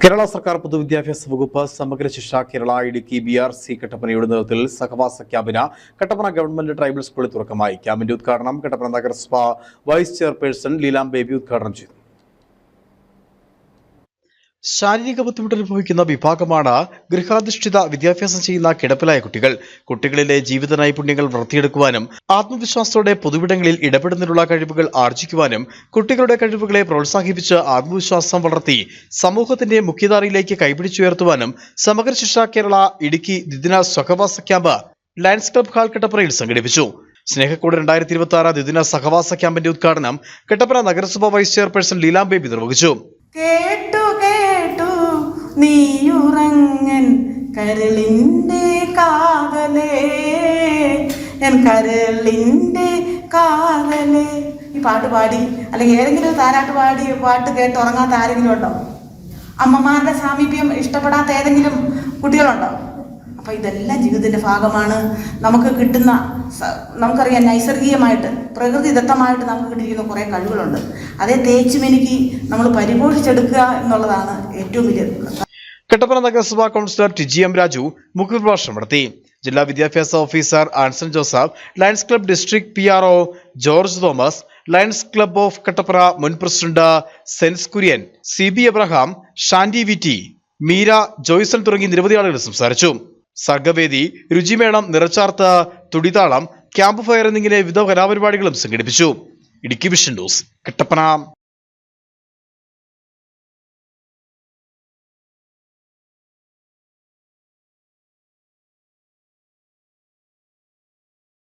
കേരള സർക്കാർ പൊതുവിദ്യാഭ്യാസ വകുപ്പ് സമഗ്ര ശിക്ഷ കേരള ഇടുക്കി BRC കട്ടപ്പനയുടെ നേതൃത്വത്തിൽ സഹവാസ ക്യാമ്പിന് കട്ടപ്പന ഗവൺമെന്റ് ട്രൈബൽ സ്കൂളിൽ തുടക്കമായി. ക്യാമ്പിന്റെ ഉദ്ഘാടനം കട്ടപ്പന നഗരസഭ വൈസ് ചെയർപേഴ്സൺ ലീലാം ബേബി ഉദ്ഘാടനം ചെയ്തു. ശാരീരിക ബുദ്ധിമുട്ട് അനുഭവിക്കുന്ന വിഭാഗമാണ് ഗൃഹാധിഷ്ഠിത വിദ്യാഭ്യാസം ചെയ്യുന്ന കിടപ്പിലായ കുട്ടികൾ. കുട്ടികളിലെ ജീവിത നൈപുണ്യങ്ങൾ വളർത്തിയെടുക്കുവാനും ആത്മവിശ്വാസത്തോടെ പൊതുവിടങ്ങളിൽ ഇടപെടുന്നതിനുള്ള കഴിവുകൾ ആർജിക്കുവാനും കുട്ടികളുടെ കഴിവുകളെ പ്രോത്സാഹിപ്പിച്ച് ആത്മവിശ്വാസം വളർത്തി സമൂഹത്തിന്റെ മുഖ്യധാരയിലേക്ക് കൈപിടിച്ചുയർത്തുവാനും സമഗ്ര ശിക്ഷ കേരള ഇടുക്കി ദ്വിദിന സഹവാസ ക്യാമ്പ് ലയൺസ് ക്ലബ് ഹാൾ കട്ടപ്പനയിൽ സംഘടിപ്പിച്ചു. സ്നേഹക്കൂട് 2026 ദ്വിദിന സഹവാസ ക്യാമ്പിന്റെ ഉദ്ഘാടനം കട്ടപ്പന നഗരസഭ വൈസ് ചെയർപേഴ്സൺ ലീലാം ബേബി നിർവഹിച്ചു. നീയുറങ്ങൻ കരളിന്റെ കാതലേ കരളിന്റെ കാതലേ ഈ പാട്ട് പാടി അല്ലെങ്കിൽ ഏതെങ്കിലും താരാട്ട് പാടി പാട്ട് കേട്ട് ഉറങ്ങാത്ത ആരെങ്കിലും ഉണ്ടോ? അമ്മമാരുടെ സാമീപ്യം ഇഷ്ടപ്പെടാത്ത ഏതെങ്കിലും കുട്ടികളുണ്ടോ? അപ്പൊ ഇതെല്ലാം ജീവിതത്തിന്റെ ഭാഗമാണ്. നമുക്ക് കിട്ടുന്ന, നമുക്കറിയാം, നൈസർഗികമായിട്ട് പ്രകൃതിദത്തമായിട്ട് നമുക്ക് കിട്ടിയിരിക്കുന്ന കുറേ കഴിവുകളുണ്ട്. അതേ തേച്ചുമെനിക്ക് നമ്മൾ പരിപോഷിച്ചെടുക്കുക എന്നുള്ളതാണ് ഏറ്റവും വലിയ. കട്ടപ്പന നഗരസഭാ കൗൺസിലർ ടിജി എം രാജു മുഖ്യപ്രഭാഷണം നടത്തി. ജില്ലാ വിദ്യാഭ്യാസ officer Anson Joseph, lions club district PRO George Thomas, lions club of Kattappana മുൻ പ്രസിഡന്റ് സെൻസ് കുര്യൻ, CB എബ്രഹാം, ഷാൻഡി വിറ്റി, മീര, ജോയ്സൺ തുടങ്ങി നിരവധി ആളുകൾ സംസാരിച്ചു. സർഗവേദി, രുചിമേളം, നിറച്ചാർത്ത്, തുടിതാളം, ക്യാമ്പ് ഫയർ എന്നിങ്ങനെ വിവിധ കലാപരിപാടികളും സംഘടിപ്പിച്ചു. Idukki vision news, Kattappana.